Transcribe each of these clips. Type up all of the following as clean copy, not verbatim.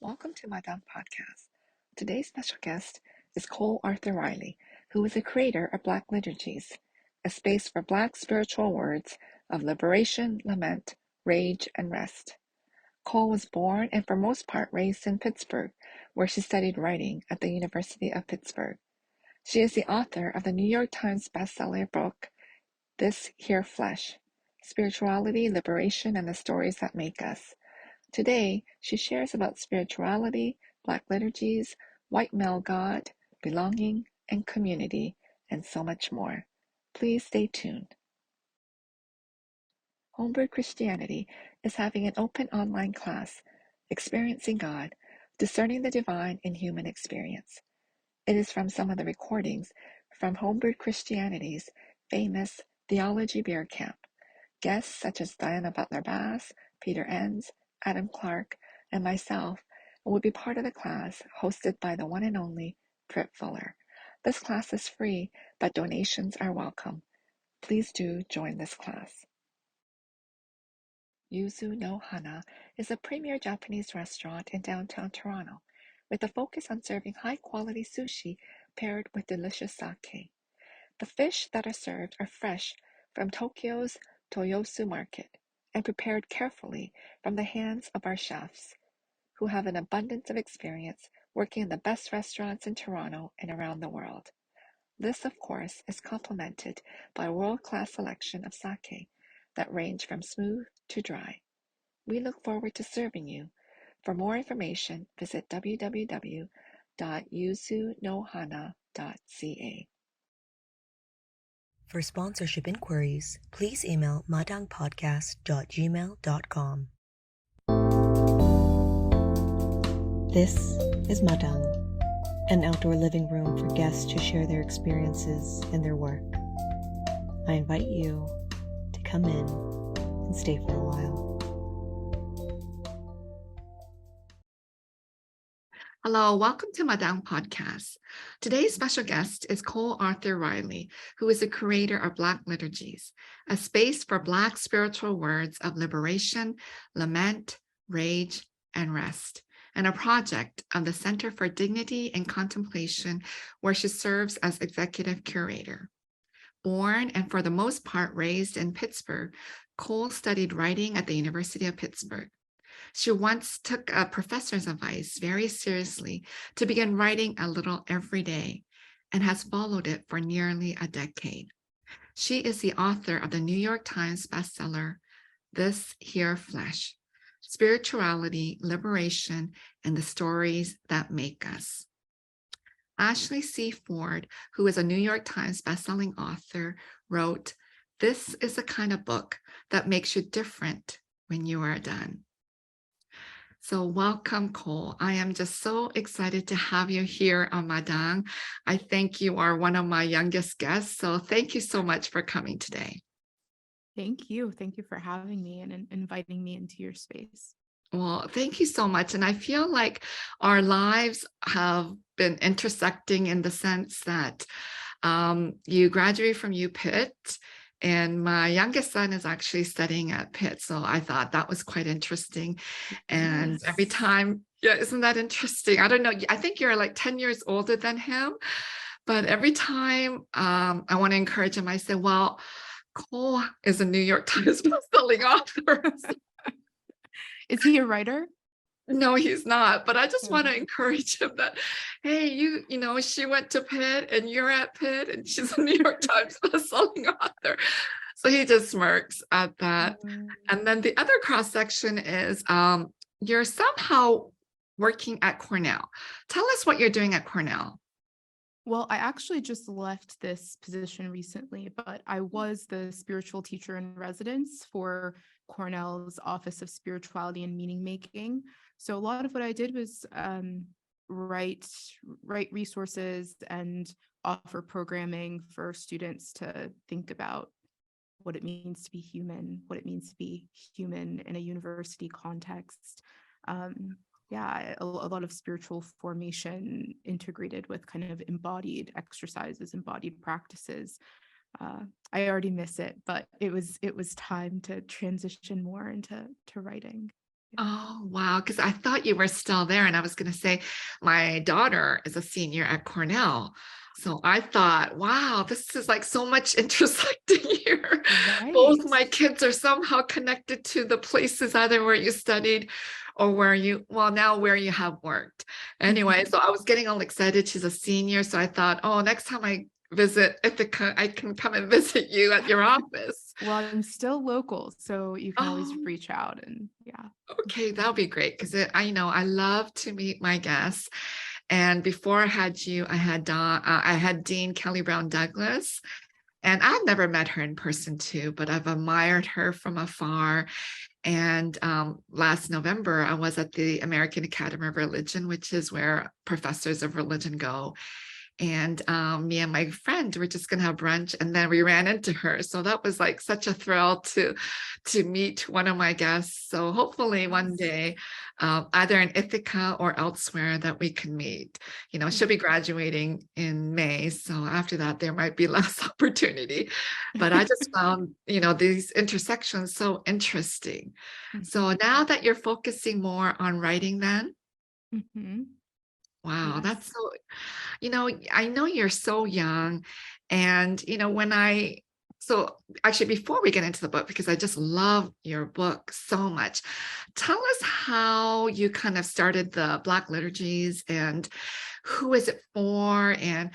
Welcome to Madang podcast. Today's special guest is Cole Arthur Riley, who is the creator of Black Liturgies, a space for Black spiritual words of liberation, lament, rage, and rest. Cole was born and for most part raised in Pittsburgh, where she studied writing at the University of Pittsburgh. She is the author of the New York Times bestseller book, This Here Flesh: Spirituality, Liberation, and the Stories That Make Us. Today, she shares about spirituality, Black liturgies, white male God, belonging, and community, and so much more. Please stay tuned. Homebrew Christianity is having an open online class, Experiencing God, Discerning the Divine in Human Experience. It is from some of the recordings from Homebrew Christianity's famous Theology Beer Camp. Guests such as Diana Butler Bass, Peter Enns, Adam Clark, and myself will be part of the class hosted by the one and only Britt Fuller. This class is free, but donations are welcome. Please do join this class. Yuzu no Hana is a premier Japanese restaurant in downtown Toronto, with a focus on serving high-quality sushi paired with delicious sake. The fish that are served are fresh from Tokyo's Toyosu Market and prepared carefully from the hands of our chefs, who have an abundance of experience working in the best restaurants in Toronto and around the world. This, of course, is complemented by a world-class selection of sake that range from smooth to dry. We look forward to serving you. For more information, visit www.yuzunohana.ca. For sponsorship inquiries, please email madangpodcast.gmail.com. This is Madang, an outdoor living room for guests to share their experiences and their work. I invite you to come in and stay for a while. Hello, welcome to Madang Podcast. Today's special guest is Cole Arthur Riley, who is the creator of Black Liturgies, a space for Black spiritual words of liberation, lament, rage, and rest, and a project of the Center for Dignity and Contemplation, where she serves as executive curator. Born and for the most part raised in Pittsburgh, Cole studied writing at the University of Pittsburgh. She once took a professor's advice very seriously to begin writing a little every day and has followed it for nearly a decade. She is the author of the New York Times bestseller, This Here Flesh: Spirituality, Liberation, and the Stories That Make Us. Ashley C. Ford, who is a New York Times bestselling author, wrote, "This is the kind of book that makes you different when you are done." So welcome, Cole. I am just so excited to have you here on Madang. I think you are one of my youngest guests, so thank you so much for coming today. Thank you. Thank you for having me and inviting me into your space. Well, thank you so much. And I feel like our lives have been intersecting in the sense that you graduated from UPitt, and my youngest son is actually studying at Pitt. So I thought that was quite interesting. And Yes. every time, yeah, isn't that interesting? I don't know. I think you're like 10 years older than him. But every time I want to encourage him, I say, well, Cole is a New York Times bestselling author. Is he a writer? No, he's not. But I just Oh. want to encourage him that, hey, you know, she went to Pitt and you're at Pitt and she's a New York Times bestselling author. So he just smirks at that. And then the other cross section is you're somehow working at Cornell. Tell us what you're doing at Cornell. Well, I actually just left this position recently, but I was the spiritual teacher in residence for Cornell's Office of Spirituality and Meaning Making. So a lot of what I did was write resources and offer programming for students to think about what it means to be human, what it means to be human in a university context. A lot of spiritual formation integrated with kind of embodied exercises, embodied practices. I already miss it, but it was time to transition more into writing. Oh, wow. Because I thought you were still there. And I was going to say, my daughter is a senior at Cornell. So I thought, wow, this is like so much intersecting here. Right. Both my kids are somehow connected to the places either where you studied or where you, well, now where you have worked. Anyway, Mhm. so I was getting all excited. She's a senior. So I thought, oh, next time I visit Ithaca, I can come and visit you at your office. Well, I'm still local, so you can always Oh, reach out and yeah. okay, that'll be great because I know I love to meet my guests. And before I had you, I had Dean Kelly Brown Douglas, and I've never met her in person too, but I've admired her from afar. And last November, I was at the American Academy of Religion, which is where professors of religion go. And me and my friend were just going to have brunch, and then we ran into her. So that was like such a thrill to meet one of my guests. So hopefully one Yes. day, either in Ithaca or elsewhere, that we can meet. You know, she'll be graduating in May, so after that there might be less opportunity. But I just found, these intersections so interesting. So Mhm. now that you're focusing more on writing, then, Mhm. wow, that's Yes. so I know you're so young. And, so actually, before we get into the book, because I just love your book so much, tell us how you kind of started the Black liturgies and who is it for? And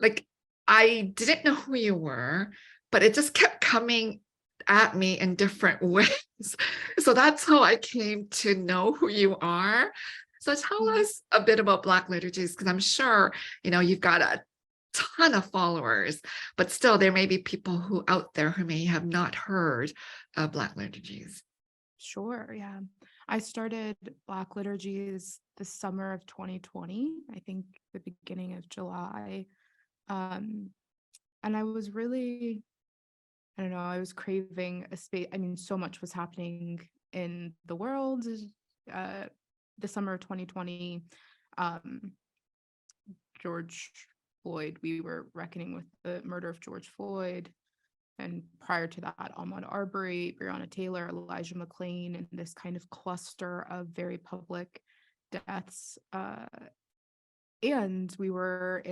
like, I didn't know who you were, but it just kept coming at me in different ways. So that's how I came to know who you are. So tell Yeah. us a bit about Black liturgies, because I'm sure, you've got a ton of followers, but still there may be people who out there who may have not heard of Black liturgies. Sure. Yeah. I started Black liturgies the summer of 2020, I think the beginning of July. Um, and I was really, I don't know, I was craving a space. I mean, so much was happening in the world. Uh, the summer of 2020, um, George Floyd, we were reckoning with the murder of George Floyd. And prior to that, Ahmaud Arbery, Breonna Taylor, Elijah McClain, and this kind of cluster of very public deaths. And we were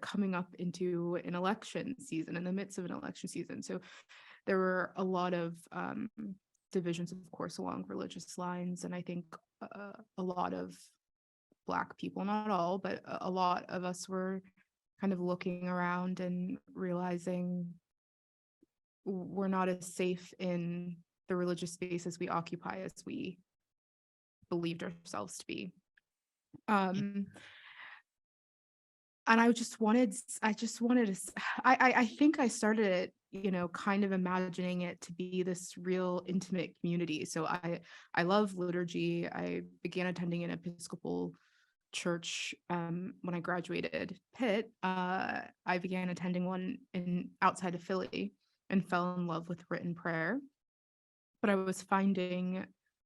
coming up into an election season, in the midst of an election season. So there were a lot of divisions, of course, along religious lines. And I think a lot of Black people, not all, but a lot of us were kind of looking around and realizing we're not as safe in the religious spaces we occupy as we believed ourselves to be. Um, and I just wanted to, I think I started it, kind of imagining it to be this real intimate community. So I love liturgy. I began attending an Episcopal church when I graduated Pitt. I began attending one outside of Philly and fell in love with written prayer. But I was finding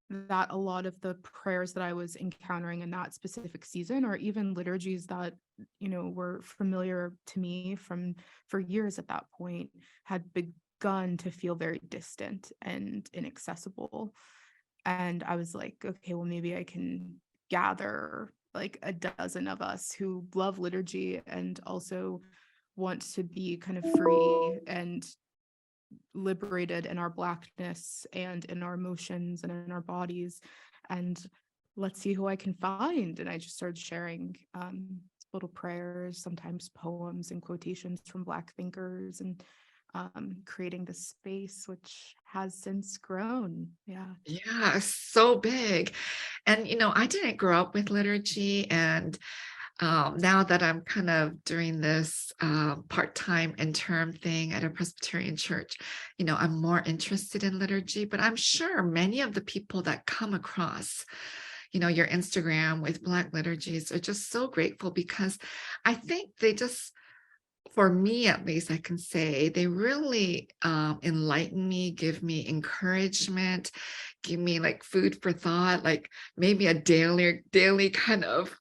that a lot of the prayers that I was encountering in that specific season, or even liturgies that, were familiar to me for years at that point, had begun to feel very distant and inaccessible. And I was like, okay, well, maybe I can gather like a dozen of us who love liturgy and also want to be kind of free and liberated in our Blackness and in our emotions and in our bodies. And let's see who I can find. And I just started sharing little prayers, sometimes poems and quotations from Black thinkers, and creating this space, which has since grown. Yeah. Yeah, so big. And, I didn't grow up with liturgy. And now that I'm kind of doing this part-time intern thing at a Presbyterian church, I'm more interested in liturgy. But I'm sure many of the people that come across, your Instagram with Black liturgies are just so grateful, because I think they just, for me at least, I can say they really enlighten me, give me encouragement, give me like food for thought, like maybe a daily kind of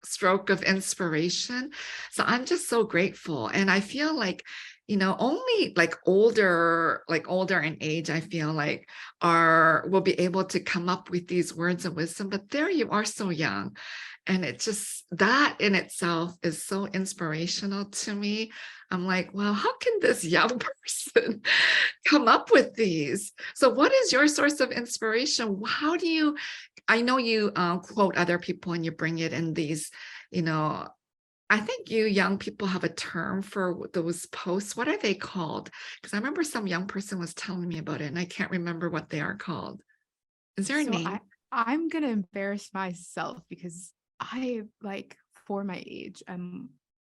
stroke of inspiration. So I'm just so grateful. And I feel like, only like older in age, I feel like will be able to come up with these words of wisdom, but there you are so young. And it just, that in itself is so inspirational to me. I'm like, well, how can this young person come up with these? So what is your source of inspiration? I know you quote other people and you bring it in these, you know, I think you young people have a term for those posts. What are they called? Because I remember some young person was telling me about it and I can't remember what they are called. Is there a So name? I'm gonna embarrass myself because I like for my age, I'm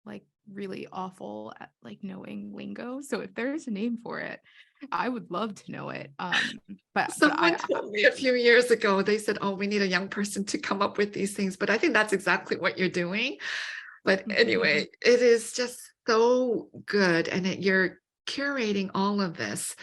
like really awful at like knowing lingo. So if there's a name for it, I would love to know it. But Someone told me a few years ago, they said, oh, we need a young person to come up with these things. But I think that's exactly what you're doing. But Mhm. anyway, it is just so good. And you're curating all of this.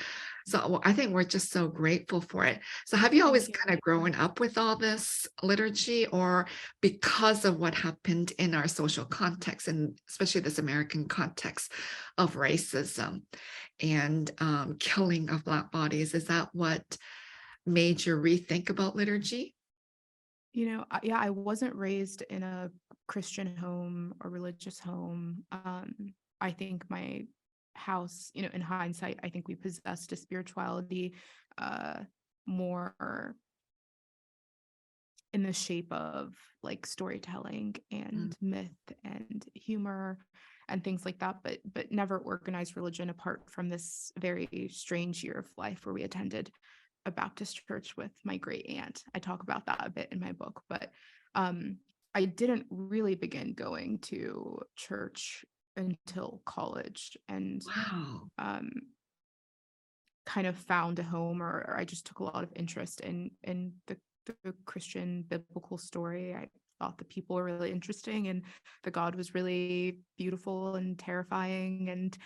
So I think we're just so grateful for it. So have you always Thank you. kind of grown up with all this liturgy, or because of what happened in our social context, and especially this American context of racism and killing of Black bodies, is that what made you rethink about liturgy? Yeah, I wasn't raised in a Christian home or religious home. I think my house, in hindsight, I think we possessed a spirituality uh, more in the shape of like storytelling Mm. and myth and humor and things like that, but never organized religion apart from this very strange year of life where we attended a Baptist church with my great aunt. I talk about that a bit in my book, but I didn't really begin going to church until college and Wow. um, kind of found a home, or I just took a lot of interest in the Christian biblical story. I thought the people were really interesting and the God was really beautiful and terrifying. And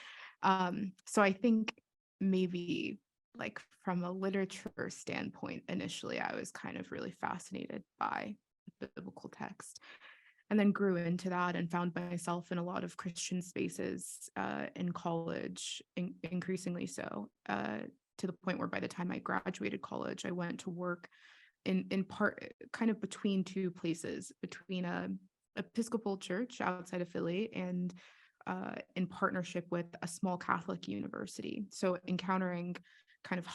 so I think maybe like from a literature standpoint, initially I was kind of really fascinated by the biblical text and then grew into that and found myself in a lot of Christian spaces in college, increasingly so, to the point where by the time I graduated college, I went to work in part kind of between two places, between a Episcopal church outside of Philly and in partnership with a small Catholic university. So encountering kind of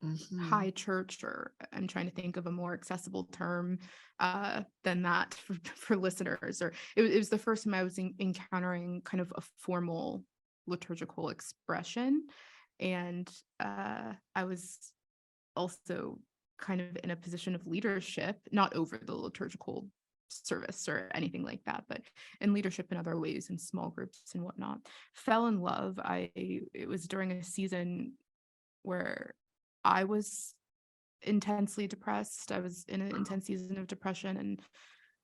Mhm. high church, or I'm trying to think of a more accessible term than that for listeners, or it was the first time I was encountering kind of a formal liturgical expression. And I was also kind of in a position of leadership, not over the liturgical service or anything like that, but in leadership in other ways, in small groups and whatnot. Fell in love. It was during a season where I was intensely depressed. I was in an intense season of depression and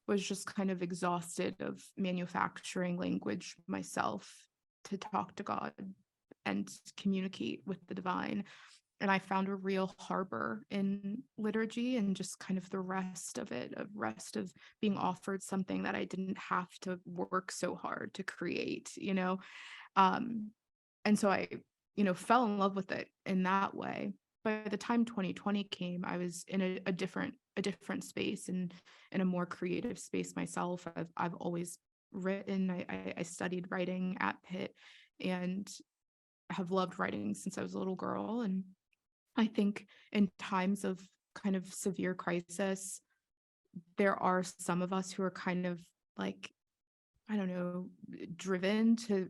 was just kind of exhausted of manufacturing language myself to talk to God and communicate with the divine. And I found a real harbor in liturgy and just kind of the rest of it, of rest of being offered something that I didn't have to work so hard to create. Um, and so I, fell in love with it in that way. By the time 2020 came, I was in a different space and in a more creative space myself. I've always written. I studied writing at Pitt and have loved writing since I was a little girl. And I think in times of kind of severe crisis, there are some of us who are kind of like, I don't know, driven to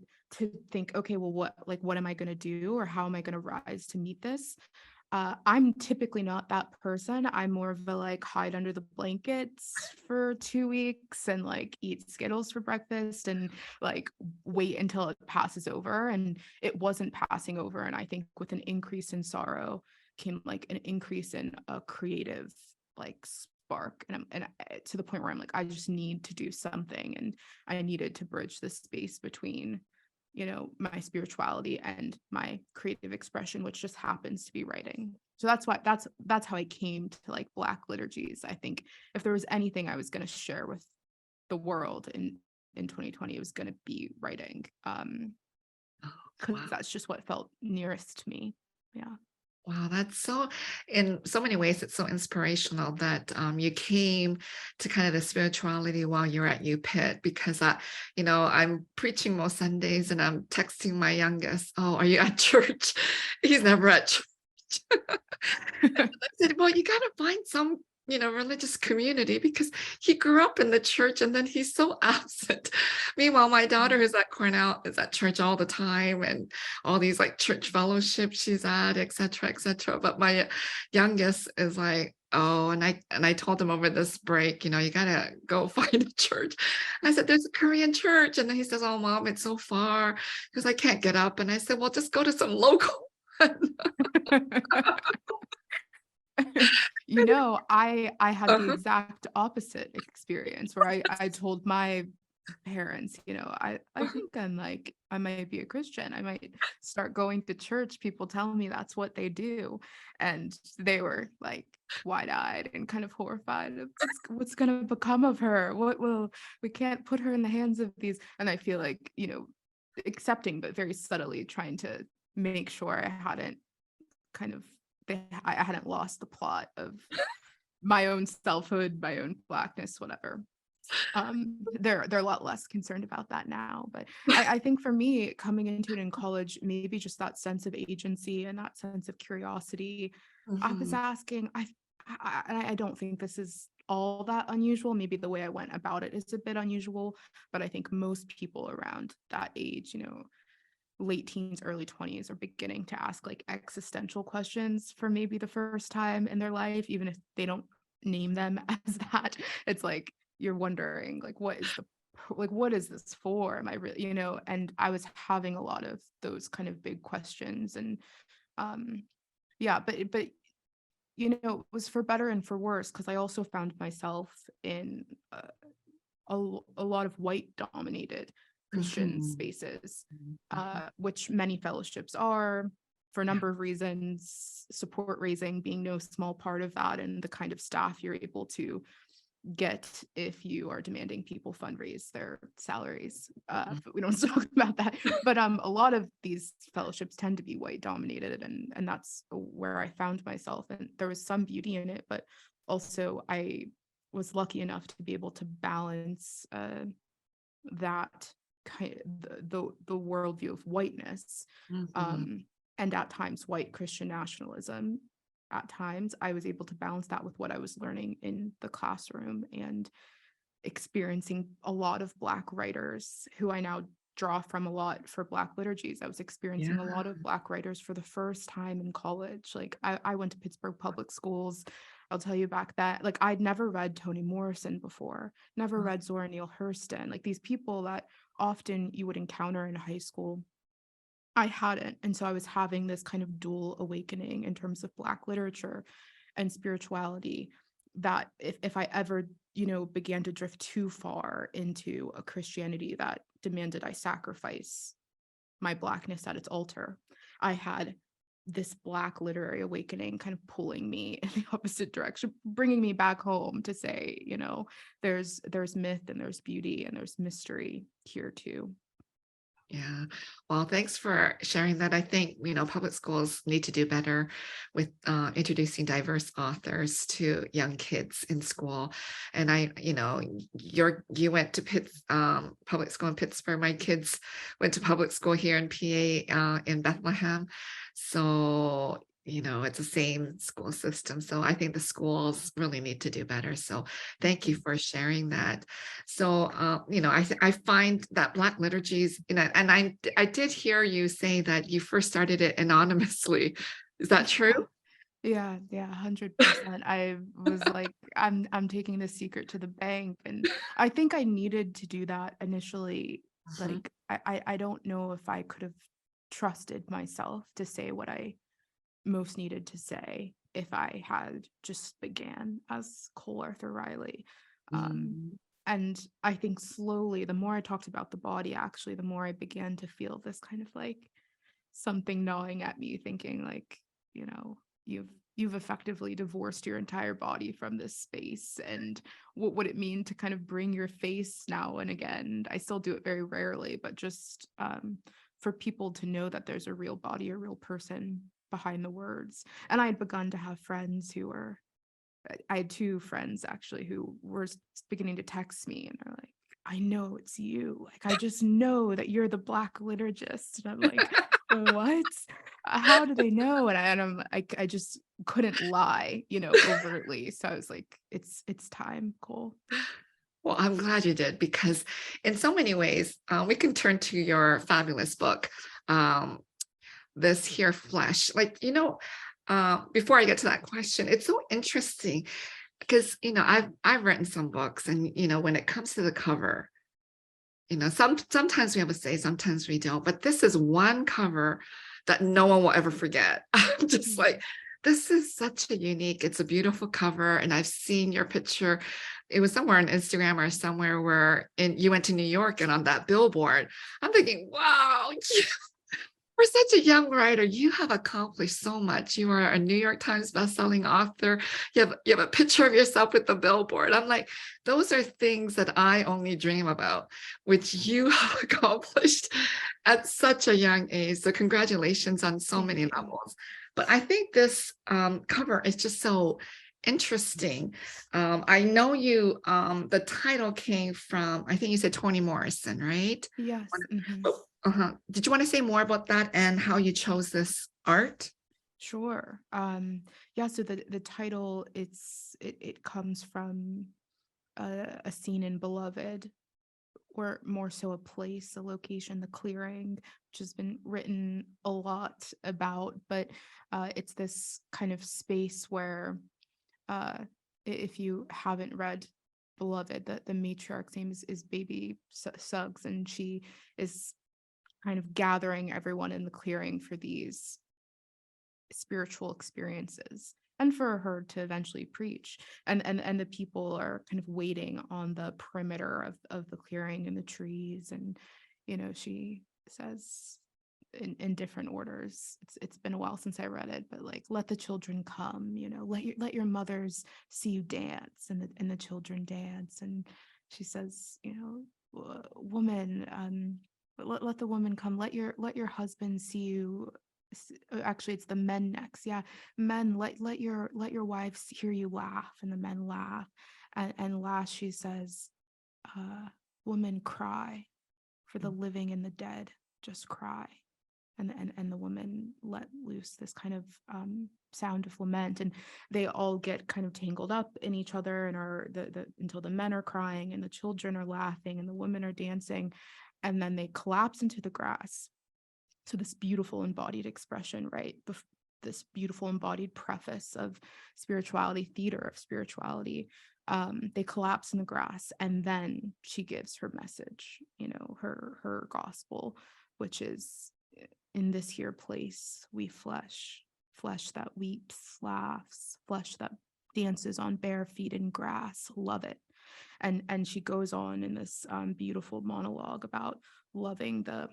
think, okay, well, what am I going to do, or how am I going to rise to meet this? I'm typically not that person. I'm more of a like hide under the blankets for 2 weeks and like eat Skittles for breakfast and like wait until it passes over. And it wasn't passing over. And I think with an increase in sorrow came like an increase in a creative like spark. And to the point where I'm like, I just need to do something. And I needed to bridge this space between my spirituality and my creative expression, which just happens to be writing. So that's how I came to like Black liturgies. I think if there was anything I was going to share with the world in 2020, it was going to be writing. Oh, because wow. that's just what felt nearest to me. Yeah. Wow, that's so, in so many ways, it's so inspirational that you came to kind of the spirituality while you're at UPitt, because I'm preaching most Sundays and I'm texting my youngest, oh, are you at church? He's never at church. I said, well, you got to find some, religious community, because he grew up in the church and then he's so absent. Meanwhile, my daughter who's at Cornell is at church all the time, and all these like church fellowships she's at, et cetera, et cetera. But my youngest is like, oh, and I told him over this break, you gotta go find a church. I said, there's a Korean church. And then he says, oh, mom, it's so far because I can't get up. And I said, well, just go to some local. I had the Uh-huh. exact opposite experience where I told my parents, I Uh-huh. think I might be a Christian. I might start going to church. People tell me that's what they do. And they were like wide-eyed and kind of horrified of what's gonna become of her. We can't put her in the hands of these. And I feel like, accepting, but very subtly trying to make sure I hadn't kind of I hadn't lost the plot of my own selfhood, my own blackness, whatever. They're a lot less concerned about that now. But I think for me, coming into it in college, maybe just that sense of agency and that sense of curiosity. I was Mhm. asking, I don't think this is all that unusual. Maybe the way I went about it is a bit unusual, but I think most people around that age, late teens, early 20s are beginning to ask like existential questions for maybe the first time in their life, even if they don't name them as that. It's like you're wondering like what is this for? Am I really, and I was having a lot of those kind of big questions. And um yeah, but it was for better and for worse, because I also found myself in a lot of white dominated Christian Mhm. spaces, Mhm. which many fellowships are, for a number of reasons, support raising being no small part of that, and the kind of staff you're able to get if you are demanding people fundraise their salaries. Mhm. But we don't talk about that. But a lot of these fellowships tend to be white dominated, and that's where I found myself. And there was some beauty in it, but also I was lucky enough to be able to balance that kind of the worldview of whiteness, Mhm. um, and at times white Christian nationalism. At times, I was able to balance that with what I was learning in the classroom and experiencing a lot of Black writers who I now draw from a lot for Black liturgies. I was Yeah. experiencing a lot of Black writers for the first time in college. Like I went to Pittsburgh public schools. I'll tell you back that like I'd never read Toni Morrison before, never read Zora Neale Hurston, like these people that often you would encounter in high school. I hadn't. And so I was having this kind of dual awakening in terms of Black literature and spirituality, that if I ever, began to drift too far into a Christianity that demanded I sacrifice my Blackness at its altar, I had this Black literary awakening kind of pulling me in the opposite direction, bringing me back home to say, there's myth and there's beauty and there's mystery here too. Yeah. Well, thanks for sharing that. I think, public schools need to do better with introducing diverse authors to young kids in school. And you went to public school in Pittsburgh. My kids went to public school here in PA, in Bethlehem. So, it's the same school system. So I think the schools really need to do better. So thank you for sharing that. So, I find that Black liturgies, and I did hear you say that you first started it anonymously. Is that true? Yeah, 100%. I was like, I'm taking this secret to the bank. And I think I needed to do that initially. Mhm. Like, I don't know if I could have trusted myself to say what I most needed to say if I had just began as Cole Arthur Riley. Um, Mm. and I think slowly, the more I talked about the body, actually, the more I began to feel this kind of like something gnawing at me, thinking like, you know, you've effectively divorced your entire body from this space, and what would it mean to kind of bring your face now and again? I still do it very rarely, but just for people to know that there's a real body, a real person behind the words. And I had begun to have friends who were, I had two friends actually who were beginning to text me and are like, I know it's you. Like, I just know that you're the Black liturgist. And I'm like, what? How do they know? I just couldn't lie, overtly. So I was like, it's time, Cole. Yeah. Well, I'm glad you did, because in so many ways, we can turn to your fabulous book, This Here Flesh. Before I get to that question, it's so interesting because, I've written some books, and, when it comes to the cover, sometimes we have a say, sometimes we don't, but this is one cover that no one will ever forget. I'm just like, this is such a unique, it's a beautiful cover. And I've seen your picture. It was somewhere on Instagram or somewhere where you went to New York and on that billboard. I'm thinking, wow, for such a young writer, you have accomplished so much. You are a New York Times bestselling author. You have a picture of yourself with the billboard. I'm like, those are things that I only dream about, which you have accomplished at such a young age. So congratulations on so many levels. But I think this cover is just so interesting. I know the title came from, I think you said Toni Morrison, right? Yes. Did you want to say more about that and how you chose this art? Sure. Yeah, so the title, it comes from a scene in Beloved, or more so a place, a location, the clearing, which has been written a lot about, but it's this kind of space where, if you haven't read Beloved, the matriarch's name is Baby Suggs, and she is kind of gathering everyone in the clearing for these spiritual experiences and for her to eventually preach. And the people are kind of waiting on the perimeter of the clearing and the trees. And, she says in different orders, it's been a while since I read it, but like, let the children come, let your mothers see you dance, and the children dance. And she says, woman, let the woman come, let your husband see you. Actually, it's the men next. Yeah, men, let your wives hear you laugh. And the men laugh. And last she says, woman, cry, for the living and the dead just cry. And the woman let loose this kind of sound of lament, and they all get kind of tangled up in each other, and are until the men are crying and the children are laughing and the women are dancing, and then they collapse into the grass. So this beautiful embodied expression, right? This beautiful embodied preface of spirituality, theater of spirituality. They collapse in the grass, and then she gives her message, her gospel, which is, in this here place we flesh that weeps, laughs, flesh that dances on bare feet in grass, love it. And she goes on in this beautiful monologue about loving the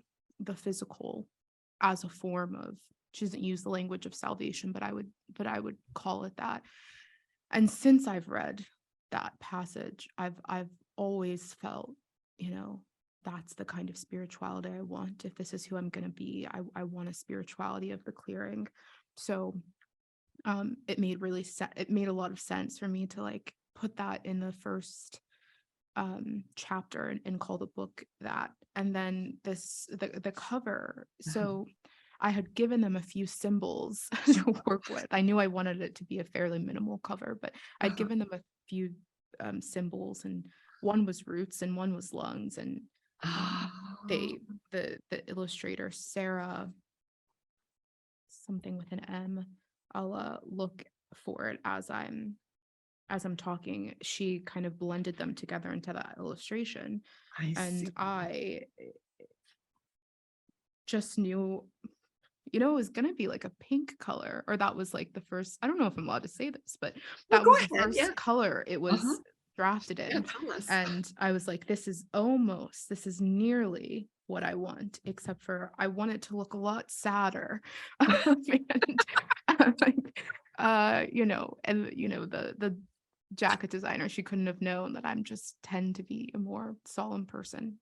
physical as a form of, she doesn't use the language of salvation, but I would call it that. And since I've read that passage, I've always felt, that's the kind of spirituality I want. If this is who I'm going to be, I want a spirituality of the clearing. So it made a lot of sense for me to like put that in the first chapter and call the book that. And then the cover. So I had given them a few symbols to work with. I knew I wanted it to be a fairly minimal cover, but I'd given them a few symbols, and one was roots and one was lungs. And the illustrator, Sarah, something with an M, I'll look for it as I'm talking. She kind of blended them together into that illustration. I just knew, it was going to be like a pink color, or that was like the first, I don't know if I'm allowed to say this, but that was the first color it was drafted in. And I was like, this is nearly what I want, except for I want it to look a lot sadder. The jacket designer, she couldn't have known that I'm just tend to be a more solemn person.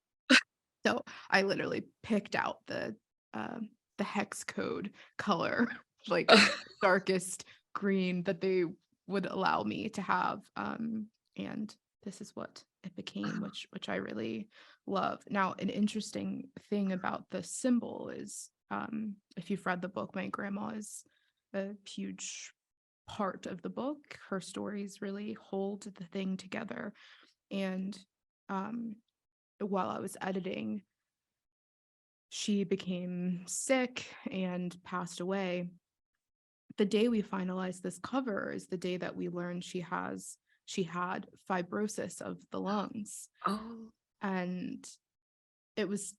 So I literally picked out the the hex code color, like darkest green that they would allow me to have. And this is what it became, which I really love. Now, an interesting thing about the symbol is, if you've read the book, my grandma is a huge part of the book. Her stories really hold the thing together. And while I was editing, she became sick and passed away. The day we finalized this cover is the day that we learned she had fibrosis of the lungs. Oh, And it was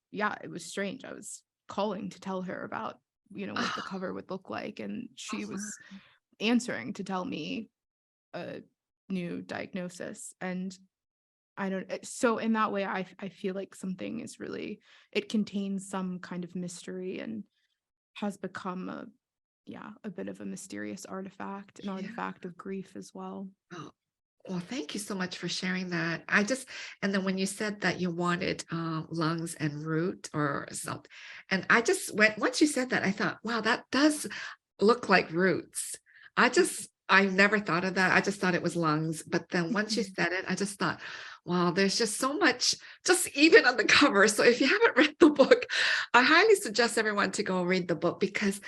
strange. I was calling to tell her about, what the cover would look like, and she was answering to tell me a new diagnosis. And so in that way, I feel like something is really, it contains some kind of mystery and has become a bit of a mysterious artifact, an artifact of grief as well. oh. Well, thank you so much for sharing that. And then when you said that you wanted lungs and root or something, and I just went, once you said that, I thought, wow, that does look like roots. I never thought of that. I just thought it was lungs. But then once you said it, I just thought, wow, there's just so much, just even on the cover. So if you haven't read the book, I highly suggest everyone to go read the book, because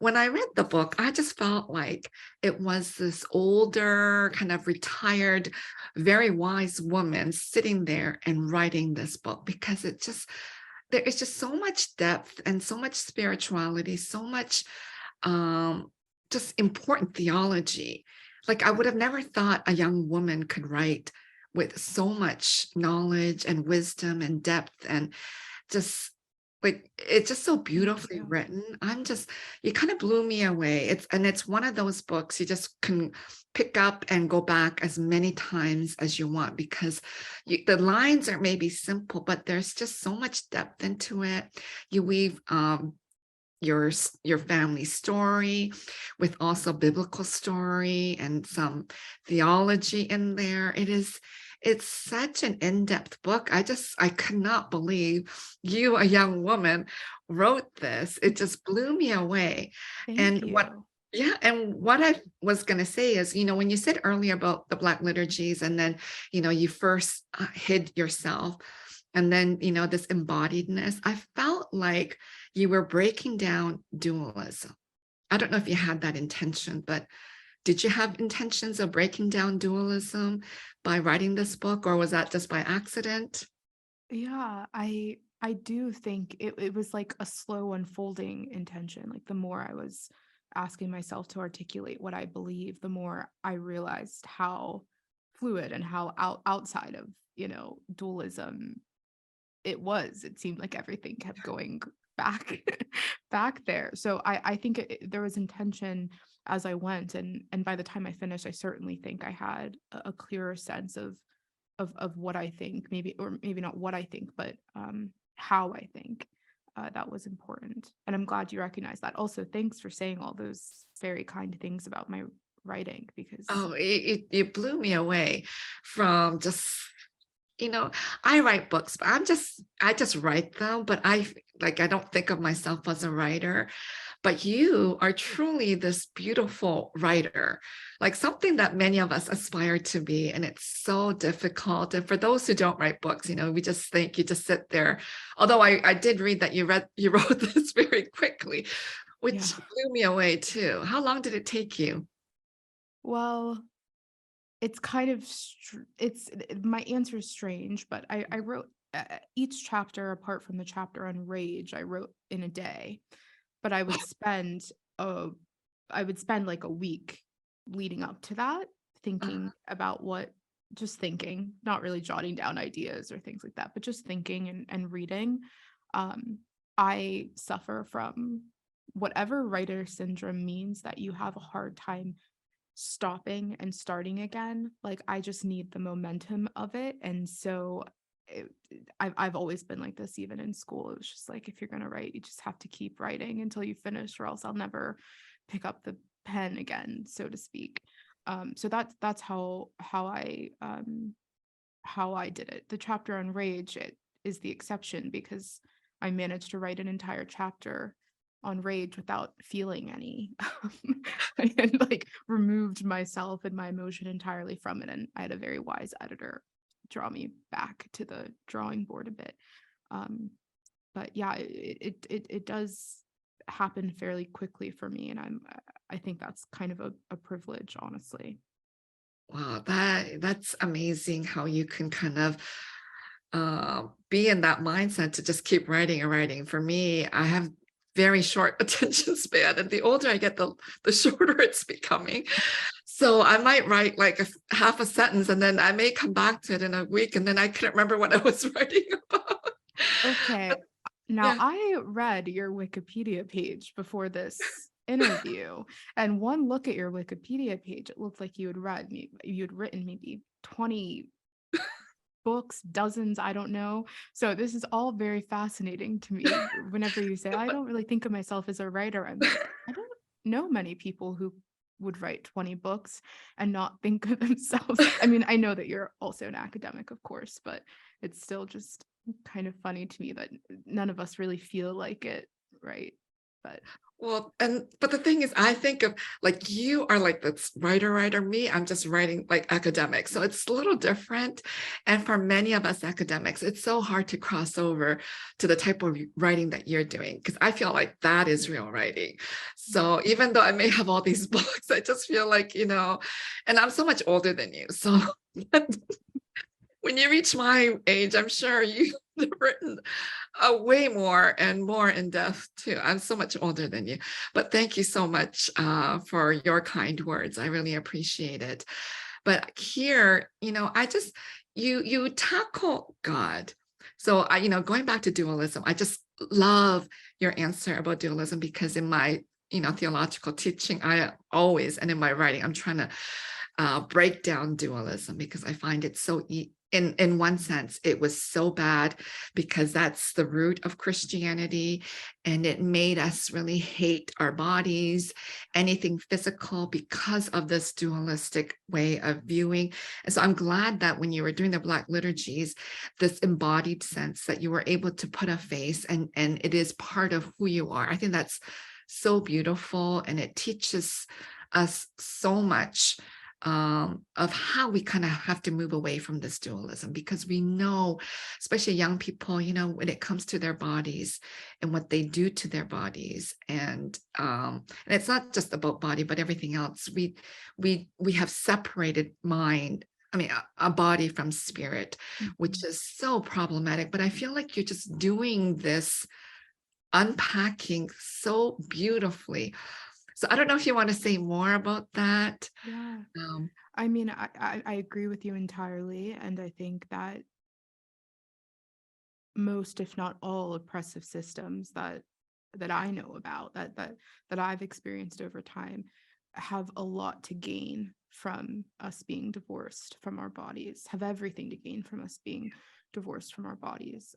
when I read the book, I just felt like it was this older, kind of retired, very wise woman sitting there and writing this book, because there is just so much depth and so much spirituality, so much just important theology. Like, I would have never thought a young woman could write with so much knowledge and wisdom and depth, and just like, it's just so beautifully written. You kind of blew me away. It's one of those books you just can pick up and go back as many times as you want, because the lines are maybe simple, but there's just so much depth into it. You weave your family story with also biblical story and some theology in there. It's such an in-depth book. I could not believe you, a young woman, wrote this. It just blew me away. Thank you. What I was going to say is, when you said earlier about the Black liturgies, and then, you first hid yourself, and then, this embodiedness, I felt like you were breaking down dualism. I don't know if you had that intention, but did you have intentions of breaking down dualism by writing this book, or was that just by accident? Yeah, I do think it was like a slow unfolding intention. Like, the more I was asking myself to articulate what I believe, the more I realized how fluid and how outside of, dualism it was. It seemed like everything kept going back back there. So I think there was intention as I went, and by the time I finished, I certainly think I had a clearer sense of what I think, maybe, or maybe not what I think, but how I think. That was important, and I'm glad you recognize that. Also, thanks for saying all those very kind things about my writing, because Oh, it blew me away from just, I write books, but I just write them, but I don't think of myself as a writer. But you are truly this beautiful writer, like something that many of us aspire to be. And it's so difficult. And for those who don't write books, we just think you just sit there. Although I did read that you wrote this very quickly, which blew me away too. How long did it take you? well, it's kind of my answer is strange, but I wrote each chapter, apart from the chapter on rage, I wrote in a day. But I would spend like a week leading up to that, thinking about just thinking, not really jotting down ideas or things like that, but just thinking and reading. I suffer from whatever writer syndrome means, that you have a hard time stopping and starting again. Like, I just need the momentum of it. And so I've always been like this, even in school. It was just like, if you're going to write, you just have to keep writing until you finish, or else I'll never pick up the pen again, so to speak. So that's how I did it. The chapter on rage, it is the exception, because I managed to write an entire chapter on rage without feeling any, and like removed myself and my emotion entirely from it. And I had a very wise editor draw me back to the drawing board a bit. But yeah, it does happen fairly quickly for me, and I think that's kind of a privilege, honestly. Wow, that's amazing how you can kind of be in that mindset to just keep writing and writing. For me, I have very short attention span, and the older I get, the shorter it's becoming. So I might write like half a sentence, and then I may come back to it in a week, and then I couldn't remember what I was writing about. Okay. Now, Yeah. I read your Wikipedia page before this interview, and one look at your Wikipedia page, it looked like you'd written maybe 20 books, dozens, I don't know. So this is all very fascinating to me. Whenever you say, I don't really think of myself as a writer, I'm like, I don't know many people who would write 20 books and not think of themselves. I mean, I know that you're also an academic, of course, but it's still just kind of funny to me that none of us really feel like it, right? But Well, but the thing is, I think of like you are like this writer. Me, I'm just writing like academic. So it's a little different. And for many of us academics, it's so hard to cross over to the type of writing that you're doing, because I feel like that is real writing. So even though I may have all these books, I just feel like, and I'm so much older than you. So when you reach my age, I'm sure you've written way more and more in depth too. I'm so much older than you, but thank you so much for your kind words. I really appreciate it. But here, I just you tackle God. So going back to dualism, I just love your answer about dualism, because in my theological teaching, I always, and in my writing, I'm trying to break down dualism, because I find it so in one sense, it was so bad because that's the root of Christianity, and it made us really hate our bodies, anything physical, because of this dualistic way of viewing. And so I'm glad that when you were doing the Black liturgies, this embodied sense that you were able to put a face, and it is part of who you are. I think that's so beautiful, and it teaches us so much of how we kind of have to move away from this dualism, because we know, especially young people, when it comes to their bodies and what they do to their bodies, and it's not just about body, but everything else. We have separated mind. I mean, a body from spirit, which is so problematic. But I feel like you're just doing this unpacking so beautifully. So I don't know if you want to say more about that. yeah, Um, I mean, I agree with you entirely. And I think that most, if not all, oppressive systems that I know about, that I've experienced over time, have a lot to gain from us being divorced from our bodies, have everything to gain from us being divorced from our bodies.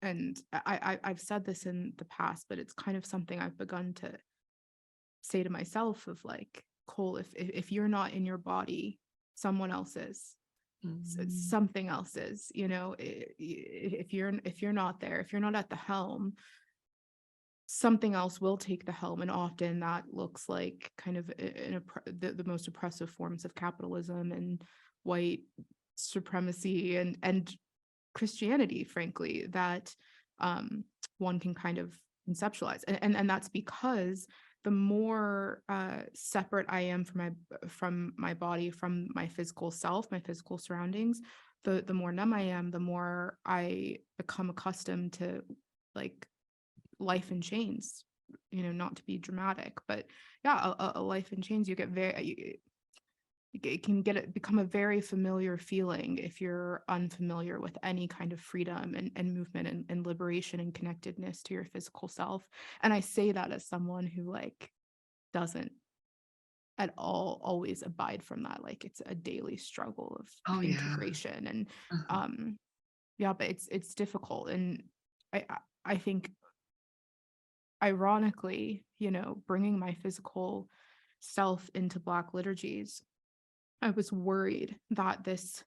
And I've said this in the past, but it's kind of something I've begun to say to myself, of like, Cole, if you're not in your body, someone else is. Something else is, if you're not there, if you're not at the helm, something else will take the helm. And often that looks like kind of the most oppressive forms of capitalism and white supremacy and Christianity, frankly, that one can kind of conceptualize. And that's because the more separate I am from my body, from my physical self, my physical surroundings, the more numb I am, the more I become accustomed to like life in chains, not to be dramatic, but yeah, a life in chains. You get it can become a very familiar feeling if you're unfamiliar with any kind of freedom and movement and liberation and connectedness to your physical self. And I say that as someone who like doesn't at all always abide from that. Like it's a daily struggle of oh yeah. integration. And Uh-huh. yeah, but it's difficult. And I think ironically, bringing my physical self into Black liturgies, I was worried that this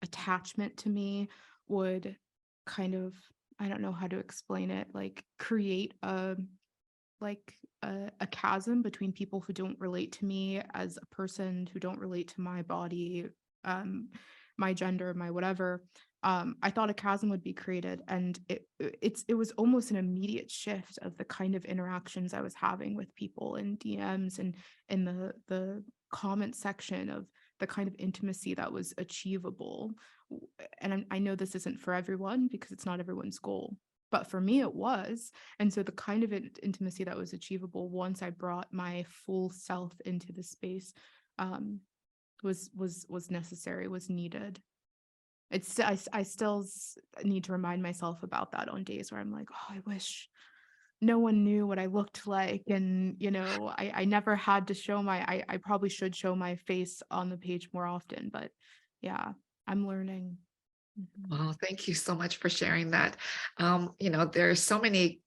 attachment to me would kind of I don't know how to explain it, like create a chasm between people who don't relate to me as a person, who don't relate to my body, um, my gender, my whatever. I thought a chasm would be created, and it was almost an immediate shift of the kind of interactions I was having with people in DMs and in the comment section of the kind of intimacy that was achievable. And I know this isn't for everyone because it's not everyone's goal, but for me it was. And so the kind of intimacy that was achievable once I brought my full self into the space, was necessary, was needed. I still need to remind myself about that on days where I'm like, oh, I wish no one knew what I looked like. And, I never had to show I probably should show my face on the page more often, but yeah, I'm learning. Mhm. Well, thank you so much for sharing that. There are so many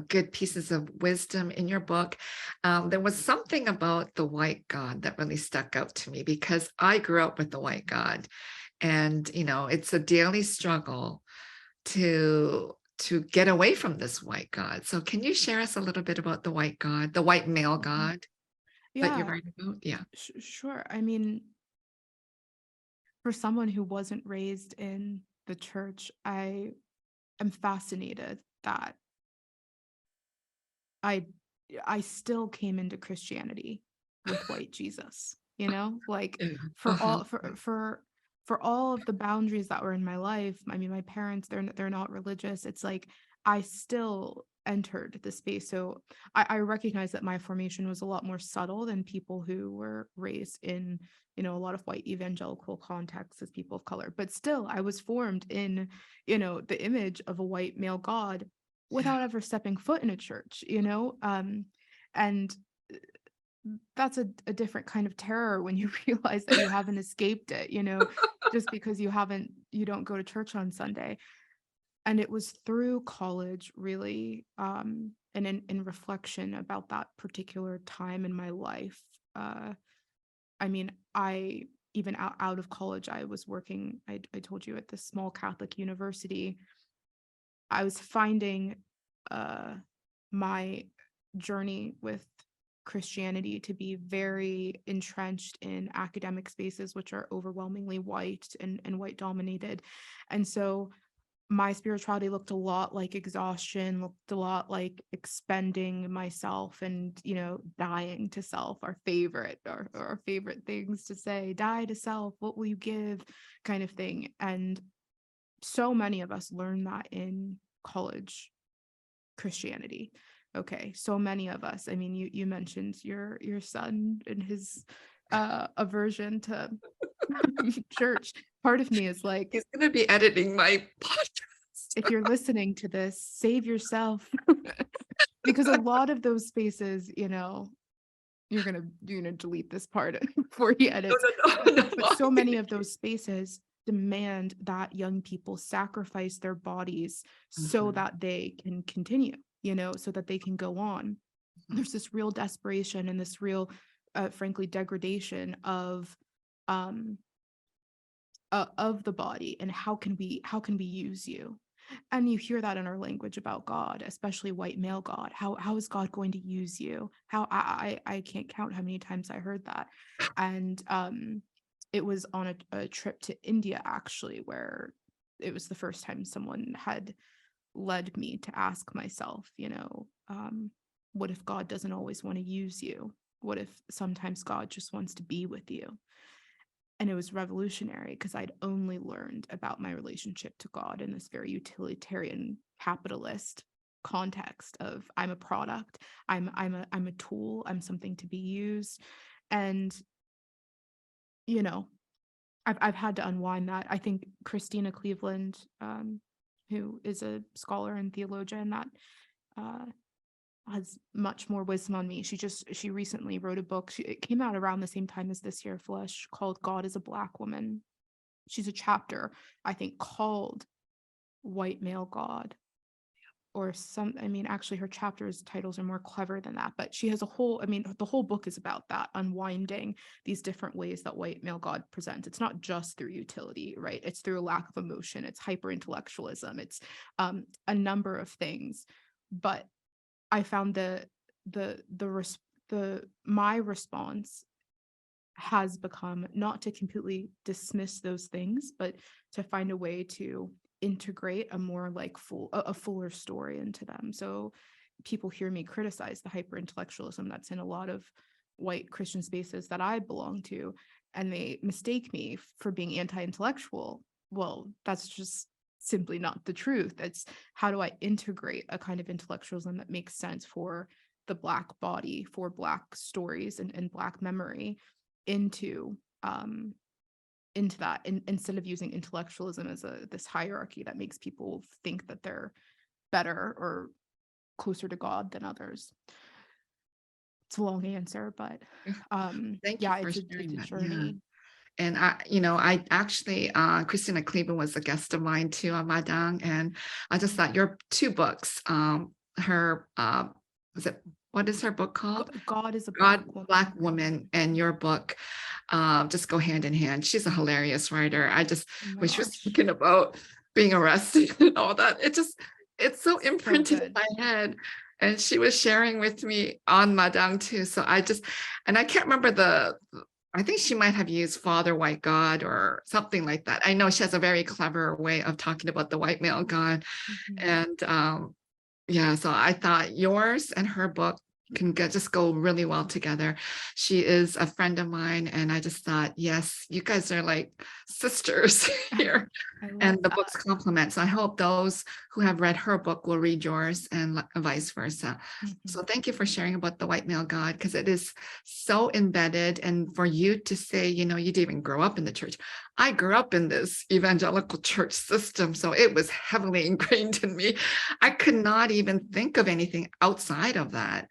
good pieces of wisdom in your book. There was something about the white God that really stuck out to me because I grew up with the white God, and it's a daily struggle to get away from this white God. So, can you share us a little bit about the white God, the white male Mhm. God that you're Yeah, writing about? Yeah. sure. I mean, for someone who wasn't raised in the church, I am fascinated that I I still came into Christianity with white Jesus, like Yeah. for Uh-huh. all for all of the boundaries that were in my life. I mean, my parents, they're not religious. It's like I still entered the space. So I recognize that my formation was a lot more subtle than people who were raised in, a lot of white evangelical contexts as people of color. But still, I was formed in, the image of a white male God Yeah. without ever stepping foot in a church, and that's a different kind of terror when you realize that you haven't escaped it, just because you don't go to church on Sunday. And it was through college, really, and in reflection about that particular time in my life. I mean, I even out of college, I was working, I told you, at this small Catholic university. I was finding uh, my journey with Christianity to be very entrenched in academic spaces, which are overwhelmingly white and white dominated. And so my spirituality looked a lot like exhaustion, looked a lot like expending myself and, dying to self, our favorite things to say, die to self, what will you give, kind of thing. And so many of us learn that in college Christianity. Okay, so many of us. I mean, you mentioned your son and his aversion to church. Part of me is like, He's going to be editing my if podcast. you're listening to this, save yourself. Because a lot of those spaces, you're gonna delete this part before he No, edits. no, But no, no. so many of those spaces demand that young people sacrifice their bodies so Mhm. that they can continue, so that they can go on. Mhm. There's this real desperation and this real, frankly, degradation um of the body, and how can we use you. And you hear that in our language about God, especially white male God. How is God going to use you? How I can't count how many times I heard that. And it was on a trip to India, actually, where it was the first time someone had led me to ask myself, what if God doesn't always want to use you? What if sometimes God just wants to be with you? And it was revolutionary because I'd only learned about my relationship to God in this very utilitarian capitalist context of I'm a product, I'm a tool, I'm something to be used. And you know I've had to unwind that. I think Christina Cleveland, who is a scholar and theologian that uh, has much more wisdom on me. She recently wrote a book. It came out around the same time as This Year Flesh, called God is a Black Woman. She's a chapter, I think, called White Male God. or some, I mean, actually her chapters titles are more clever than that, but she has a whole, I mean, the whole book is about that, unwinding these different ways that white male God presents. It's not just through utility, right? It's through a lack of emotion, it's hyper intellectualism, it's a number of things. But I found my response has become not to completely dismiss those things, but to find a way to integrate a more like a fuller story into them. So people hear me criticize the hyper intellectualism that's in a lot of white Christian spaces that I belong to, and they mistake me for being anti-intellectual. Well, that's just simply not the truth. It's how do I integrate a kind of intellectualism that makes sense for the Black body, for Black stories and Black memory into that, instead of using intellectualism as this hierarchy that makes people think that they're better or closer to God than others. It's a long answer, but Thank you yeah, for it's sharing a that. Yeah. journey. And I actually, Christina Cleveland was a guest of mine too on Madang, and I just thought your two books, her, was it, what is her book called? God is a God, Black woman. Black Woman, and your book, just go hand in hand. She's a hilarious writer. I just, Oh my when she was gosh. thinking about being arrested and all that, it's so imprinted in good. my head. And she was sharing with me on Madang too. So and I can't remember I think she might have used Father White God or something like that. I know she has a very clever way of talking about the white male God. Mhm. And yeah, so I thought yours and her book can just go really well together. She is a friend of mine, and I just thought, yes, you guys are like sisters here. I love And the that. books complement. So I hope those who have read her book will read yours and vice versa. Mhm. So thank you for sharing about the white male God, because it is so embedded. And for you to say, you didn't even grow up in the church. I grew up in this evangelical church system, so it was heavily ingrained in me. I could not even think of anything outside of that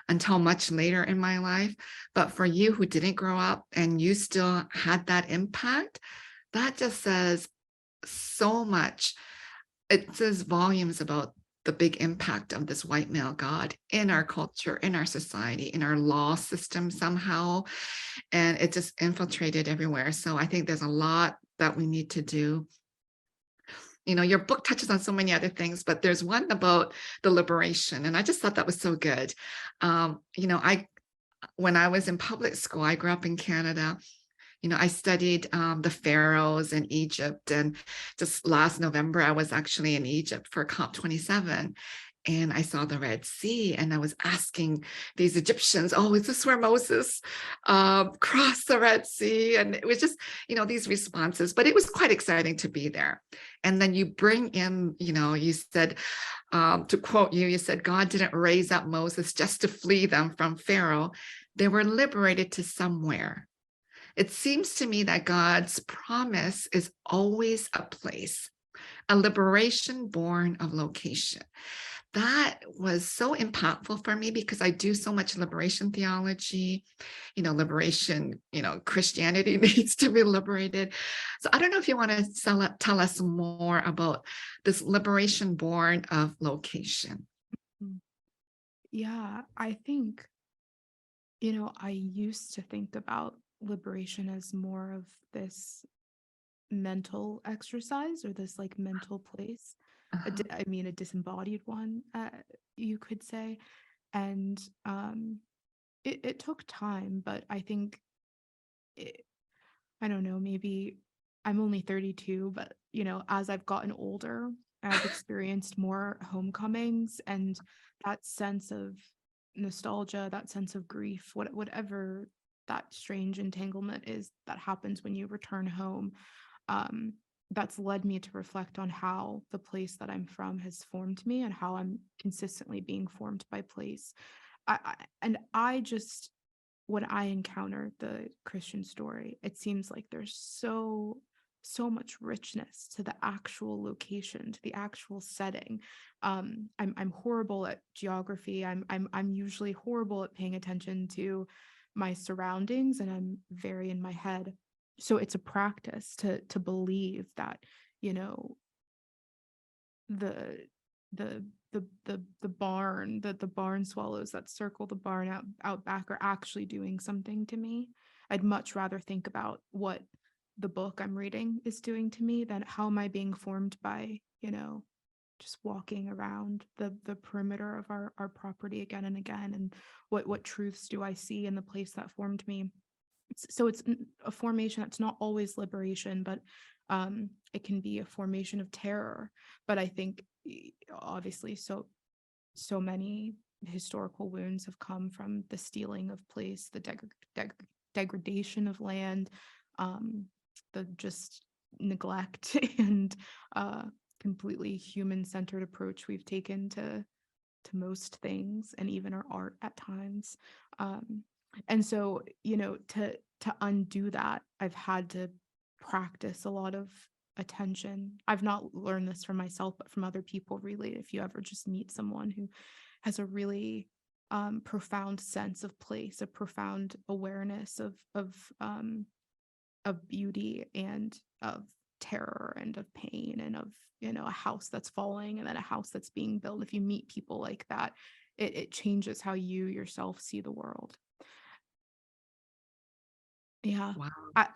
until much later in my life. But for you who didn't grow up and you still had that impact, that just says so much. It says volumes about the big impact of this white male God in our culture, in our society, in our law system somehow. And it just infiltrated everywhere. So I think there's a lot that we need to do. Your book touches on so many other things, but there's one about the liberation. And I just thought that was so good. When I was in public school, I grew up in Canada. I studied the pharaohs in Egypt. And just last November, I was actually in Egypt for COP27. And I saw the Red Sea, and I was asking these Egyptians, oh, is this where Moses crossed the Red Sea? And it was just, these responses, but it was quite exciting to be there. And then you bring in, you said, to quote you said, God didn't raise up Moses just to flee them from Pharaoh. They were liberated to somewhere. It seems to me that God's promise is always a place, a liberation born of location. That was so impactful for me because I do so much liberation theology, liberation, Christianity needs to be liberated. So I don't know if you want to tell us more about this liberation born of location. Yeah, I think, I used to think about liberation as more of this mental exercise or this like mental place. Uh-huh. I mean, a disembodied one, you could say. And it took time, but I think, I don't know, maybe I'm only 32, but as I've gotten older, I've experienced more homecomings, and that sense of nostalgia, that sense of grief, whatever that strange entanglement is that happens when you return home, um, that's led me to reflect on how the place that I'm from has formed me and how I'm consistently being formed by place. And I just, when I encounter the Christian story, it seems like there's so much richness to the actual location, to the actual setting. I'm horrible at geography. I'm usually horrible at paying attention to my surroundings, and I'm very in my head. So it's a practice to believe that, the the barn, the barn swallows that circle the barn out back are actually doing something to me. I'd much rather think about what the book I'm reading is doing to me than how am I being formed by, just walking around the perimeter of our property again and again, and what truths do I see in the place that formed me. So it's a formation that's not always liberation, but it can be a formation of terror. But I think obviously so many historical wounds have come from the stealing of place, the degradation of land, the just neglect and completely human-centered approach we've taken to most things, and even our art at times. And so, to undo that, I've had to practice a lot of attention. I've not learned this from myself, but from other people, really. If you ever just meet someone who has a really profound sense of place, a profound awareness of beauty and of terror and of pain and of, a house that's falling and then a house that's being built. If you meet people like that, it changes how you yourself see the world. Yeah. Wow.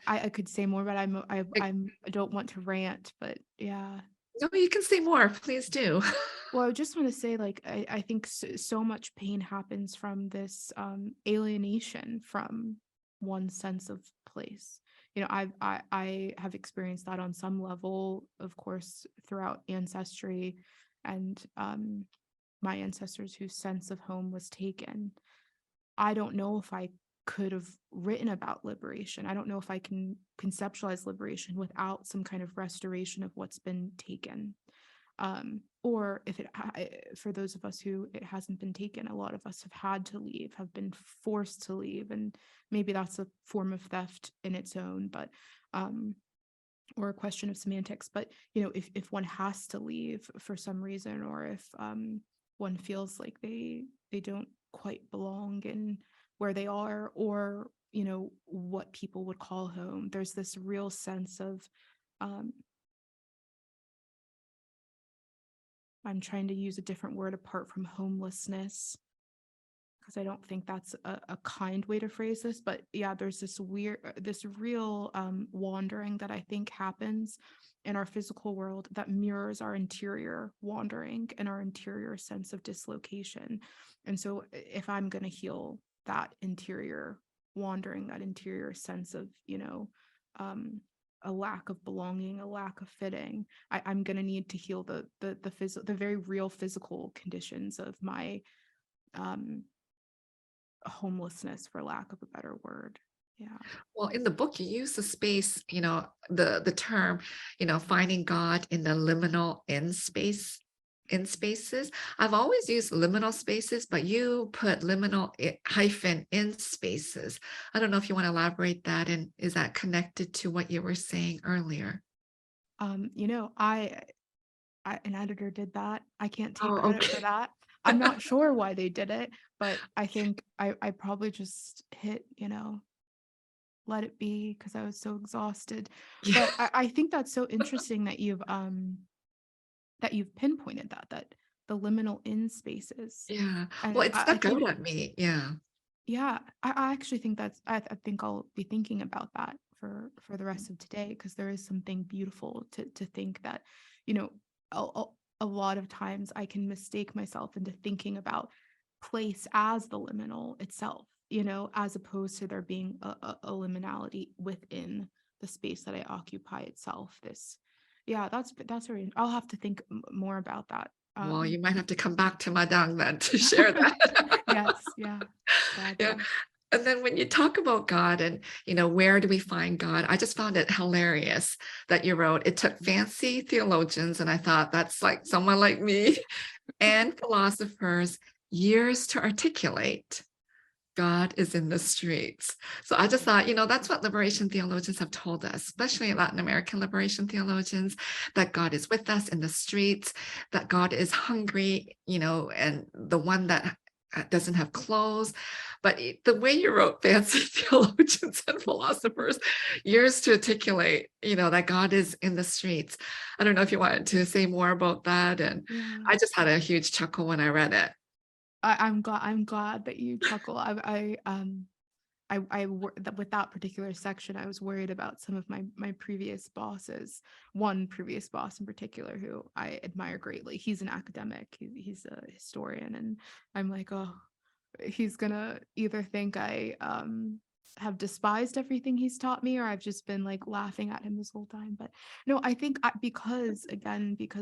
I could say more, but I don't want to rant, but yeah. No, you can say more. Please do. Well, I just want to say, like, I think so much pain happens from this alienation from one sense of place. I have experienced that on some level, of course, throughout ancestry and my ancestors whose sense of home was taken. I don't know if I could have written about liberation. I don't know if I can conceptualize liberation without some kind of restoration of what's been taken. Or if for those of us who it hasn't been taken, a lot of us have had to leave, have been forced to leave, and maybe that's a form of theft in its own, but or a question of semantics. But if one has to leave for some reason, or if one feels like they don't quite belong in where they are, or what people would call home, there's this real sense of I'm trying to use a different word apart from homelessness, because I don't think that's a kind way to phrase this, but yeah, there's this real wandering that I think happens in our physical world that mirrors our interior wandering and our interior sense of dislocation. And so if I'm going to heal that interior wandering, that interior sense of, a lack of belonging, a lack of fitting, I'm going to need to heal the very real physical conditions of my homelessness, for lack of a better word. Yeah. Well, in the book, you use the space, the term, finding God in the liminal in spaces. I've always used liminal spaces, but you put liminal hyphen in spaces. I don't know if you want to elaborate that, and is that connected to what you were saying earlier? An editor did that. I can't take Oh, credit okay. for that. I'm not sure why they did it, but I think I probably just hit, let it be, because I was so exhausted. Yeah. But I think that's so interesting that you've pinpointed that the liminal in spaces. Yeah. And Well, it I stuck out think, at me. Yeah. yeah, I actually think I think I'll be thinking about that for the rest of today, because there is something beautiful to think that, a lot of times I can mistake myself into thinking about place as the liminal itself, as opposed to there being a liminality within the space that I occupy itself. That's very, I'll have to think more about that. Well, you might have to come back to Madang then to share that. Yes, yeah, Yeah. gladly. And then when you talk about God and, where do we find God? I just found it hilarious that you wrote, it took fancy theologians, and I thought that's like someone like me, and philosophers years to articulate God is in the streets. So I just thought, that's what liberation theologians have told us, especially Latin American liberation theologians, that God is with us in the streets, that God is hungry, and the one that doesn't have clothes. But the way you wrote fancy theologians and philosophers, yours to articulate, that God is in the streets. I don't know if you wanted to say more about that. And Yeah. I just had a huge chuckle when I read it. I'm glad that you chuckle. With that particular section, I was worried about some of my previous bosses. One previous boss in particular, who I admire greatly. He's an academic. He's a historian, and I'm like, oh, he's gonna either think I have despised everything he's taught me, or I've just been like laughing at him this whole time. But no, I think because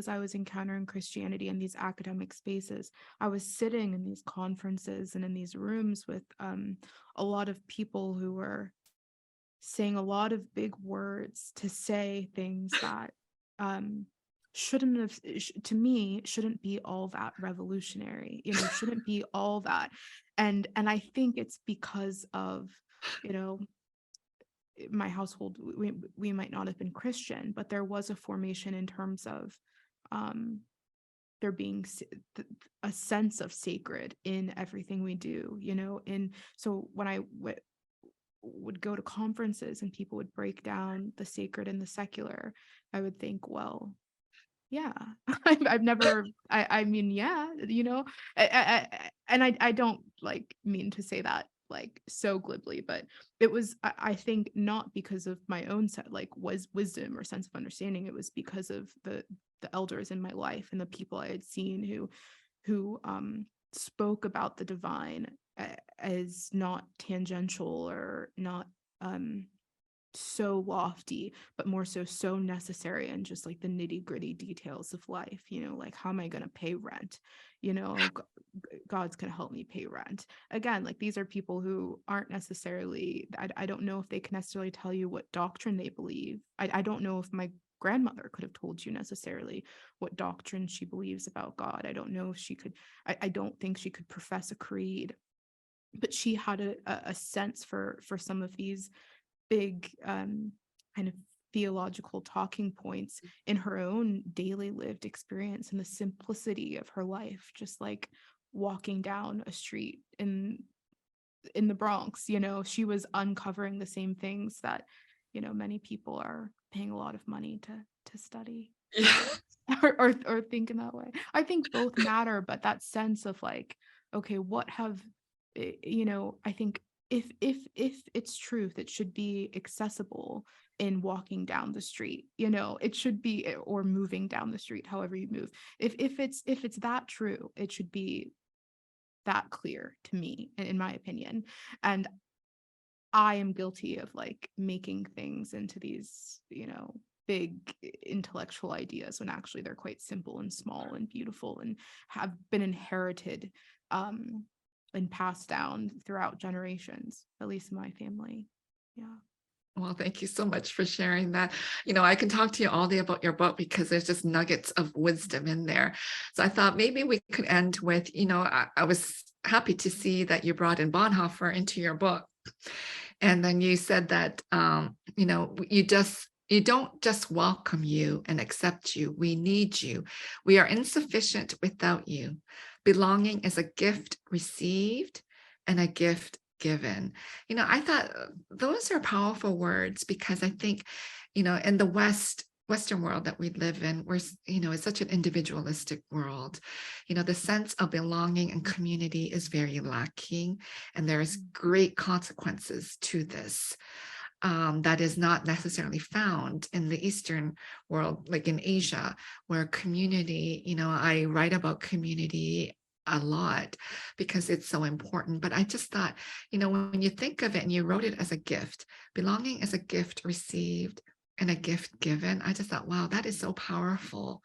I was encountering Christianity in these academic spaces, I was sitting in these conferences and in these rooms with a lot of people who were saying a lot of big words to say things that shouldn't have, to me, shouldn't be all that revolutionary, shouldn't be all that. And I think it's because of, my household, we might not have been Christian, but there was a formation in terms of there being a sense of sacred in everything we do, and so when I would go to conferences and people would break down the sacred and the secular, I would think, well, yeah, I've never, I mean, yeah, and I don't like mean to say that like so glibly, but it was, I think, not because of my own set, like was wisdom or sense of understanding. It was because of the elders in my life and the people I had seen who spoke about the divine as not tangential or not so lofty, but more so necessary, and just like the nitty-gritty details of life, like how am I going to pay rent, God's going to help me pay rent. Again, like these are people who aren't necessarily, I don't know if they can necessarily tell you what doctrine they believe. I don't know if my grandmother could have told you necessarily what doctrine she believes about God. I don't know if she could, I don't think she could profess a creed, but she had a sense for some of these big kind of theological talking points in her own daily lived experience and the simplicity of her life, just like walking down a street in the Bronx. She was uncovering the same things that many people are paying a lot of money to study. Yeah. or think in that way. I think both matter, but that sense of like, okay, what have I think if it's truth, it should be accessible in walking down the street. It should be, or moving down the street, however you move. If it's that true, it should be that clear to me, in my opinion. And I am guilty of like making things into these, big intellectual ideas when actually they're quite simple and small and beautiful and have been inherited and passed down throughout generations, at least in my family. Yeah. Well, thank you so much for sharing that. I can talk to you all day about your book because there's just nuggets of wisdom in there. So I thought maybe we could end with, I was happy to see that you brought in Bonhoeffer into your book. And then you said that, you don't just welcome you and accept you. We need you. We are insufficient without you. Belonging is a gift received and a gift given. I thought those are powerful words because I think, in the Western world that we live in, it's such an individualistic world. The sense of belonging and community is very lacking, and there's great consequences to this. That is not necessarily found in the Eastern world, like in Asia, where community, I write about community a lot because it's so important. But I just thought, when you think of it and you wrote it as a gift, belonging is a gift received and a gift given. I just thought, wow, that is so powerful.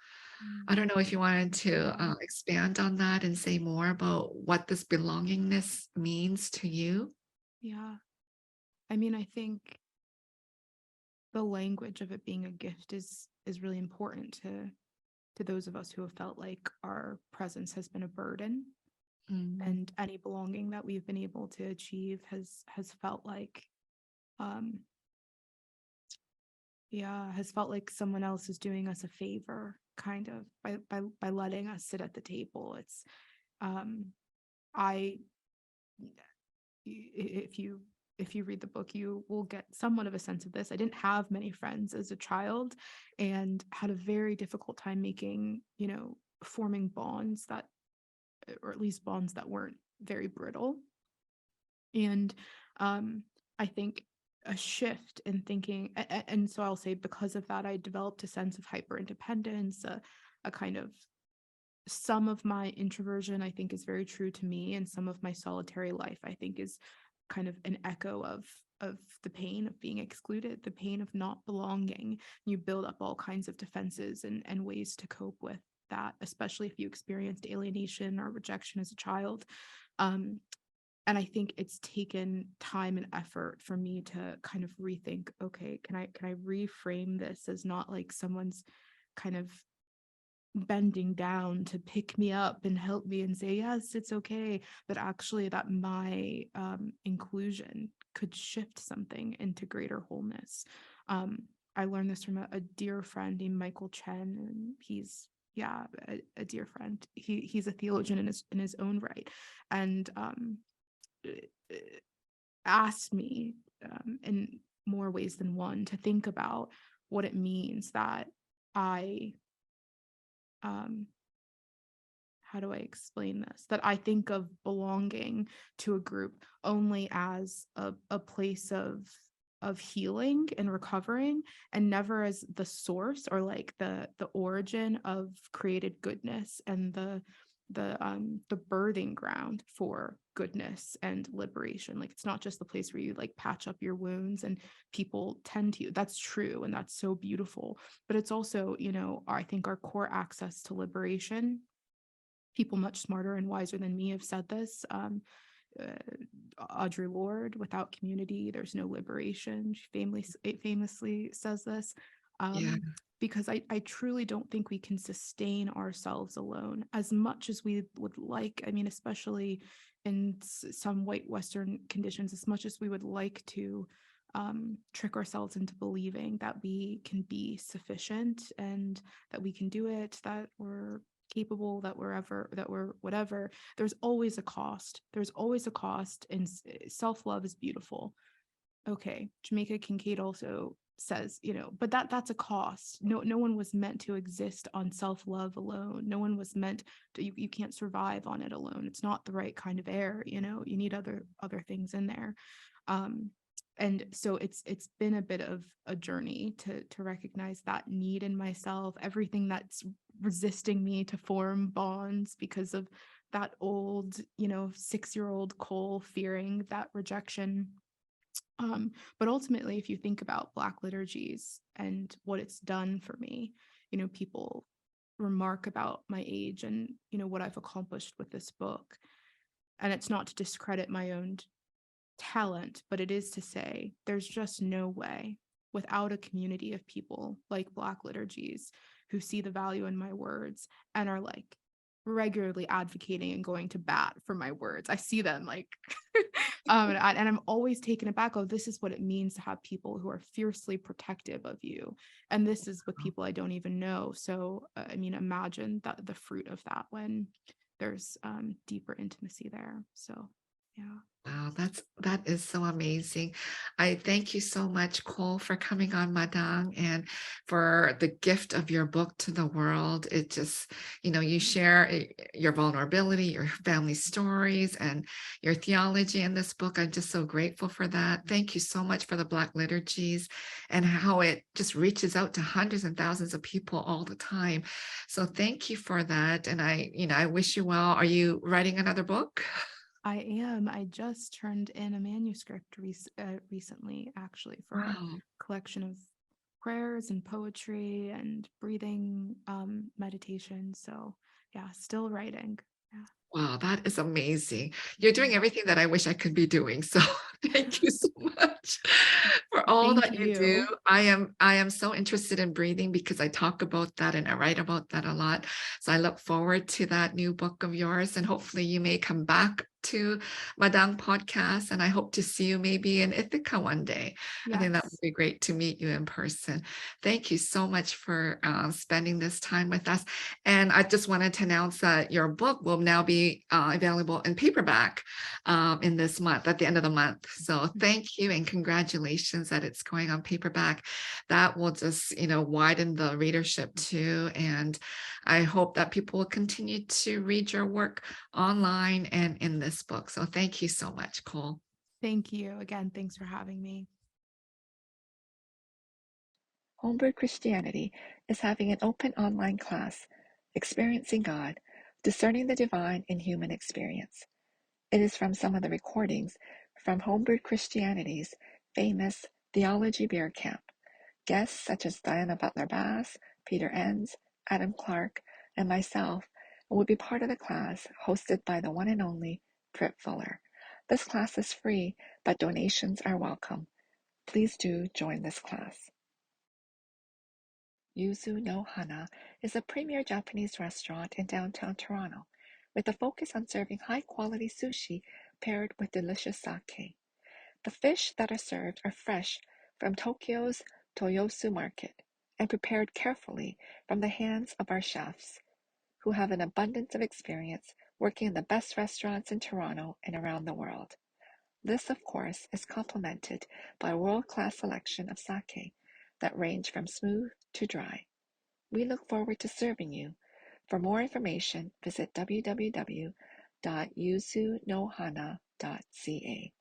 I don't know if you wanted to expand on that and say more about what this belongingness means to you. Yeah. I mean, I think the language of it being a gift is really important to those of us who have felt like our presence has been a burden, and any belonging that we've been able to achieve has felt like has felt like someone else is doing us a favor, kind of, by letting us sit at the table. It's I if you read the book, you will get somewhat of a sense of this. I didn't have many friends as a child and had a very difficult time making, forming bonds that, or at least bonds that weren't very brittle. And I think a shift in thinking, and so I'll say because of that, I developed a sense of hyper independence, a kind of, some of my introversion, I think, is very true to me, and some of my solitary life, I think, is kind of an echo of the pain of being excluded, the pain of not belonging. You build up all kinds of defenses and ways to cope with that, especially if you experienced alienation or rejection as a child. And I think it's taken time and effort for me to kind of rethink, okay, can I reframe this as not like someone's kind of bending down to pick me up and help me and say, yes, it's okay, but actually that my inclusion could shift something into greater wholeness. I learned this from a dear friend named Michael Chen, and he's a dear friend. He's a theologian in his own right, and asked me in more ways than one to think about what it means that I how do I explain this? That I think of belonging to a group only as a place of healing and recovering, and never as the source or like the origin of created goodness and the birthing ground for goodness and liberation. Like, it's not just the place where you like patch up your wounds and people tend to you. That's true, and that's so beautiful. But it's also, I think our core access to liberation. People much smarter and wiser than me have said this. Audre Lorde, without community, there's no liberation. She famously says this. Yeah. Because I truly don't think we can sustain ourselves alone as much as we would like. I mean, especially in some white Western conditions, as much as we would like to trick ourselves into believing that we can be sufficient and that we can do it, that we're capable, that we're whatever, there's always a cost. There's always a cost, and self-love is beautiful. Okay, Jamaica Kincaid also says, but that's a cost. No one was meant to exist on self-love alone. No one was meant to, you can't survive on it alone. It's not the right kind of air, you need other things in there. And so it's been a bit of a journey to recognize that need in myself, everything that's resisting me to form bonds because of that old, 6-year-old Cole fearing that rejection. But ultimately, if you think about Black liturgies and what it's done for me, people remark about my age and, what I've accomplished with this book. And it's not to discredit my own talent, but it is to say there's just no way without a community of people like Black liturgies who see the value in my words and are like regularly advocating and going to bat for my words. I see them like and I'm always taken aback. Oh, this is what it means to have people who are fiercely protective of you, and this is with people I don't even know. So I mean, imagine that the fruit of that when there's deeper intimacy there. So yeah. Wow, that is so amazing. I thank you so much, Cole, for coming on Madang and for the gift of your book to the world. It just, you share your vulnerability, your family stories, and your theology in this book. I'm just so grateful for that. Thank you so much for the Black liturgies and how it just reaches out to hundreds and thousands of people all the time. So thank you for that. And I wish you well. Are you writing another book? I am. I just turned in a manuscript recently, actually, for a collection of prayers and poetry and breathing meditation. So yeah, still writing. Yeah. Wow, that is amazing. You're doing everything that I wish I could be doing. So thank you so much for all Thank that you do. you. I am so interested in breathing because I talk about that and I write about that a lot. So I look forward to that new book of yours, and hopefully you may come back to Madang podcast, and I hope to see you maybe in Ithaca one day. I think that would Yes. be great to meet you in person. Thank you so much for spending this time with us. And I just wanted to announce that your book will now be available in paperback in this month, at the end of the month. So thank you and congratulations that it's going on paperback. That will just, widen the readership too. And I hope that people will continue to read your work online and in this book. So thank you so much, Cole. Thank you. Again, thanks for having me. Homebrew Christianity is having an open online class, Experiencing God, Discerning the Divine in Human Experience. It is from some of the recordings from Homebrew Christianity's famous Theology Beer Camp. Guests such as Diana Butler Bass, Peter Enns, Adam Clark, and myself will be part of the class hosted by the one and only Britt Fuller. This class is free, but donations are welcome. Please do join this class. Yuzu no Hana is a premier Japanese restaurant in downtown Toronto with a focus on serving high-quality sushi paired with delicious sake. The fish that are served are fresh from Tokyo's Toyosu Market and prepared carefully from the hands of our chefs, who have an abundance of experience working in the best restaurants in Toronto and around the world. This, of course, is complemented by a world-class selection of sake that range from smooth to dry. We look forward to serving you. For more information, visit www.yuzunohana.ca.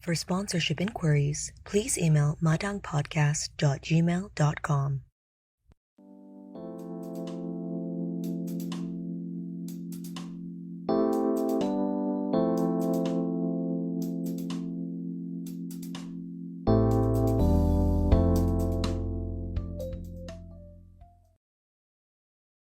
For sponsorship inquiries, please email madangpodcast.gmail.com.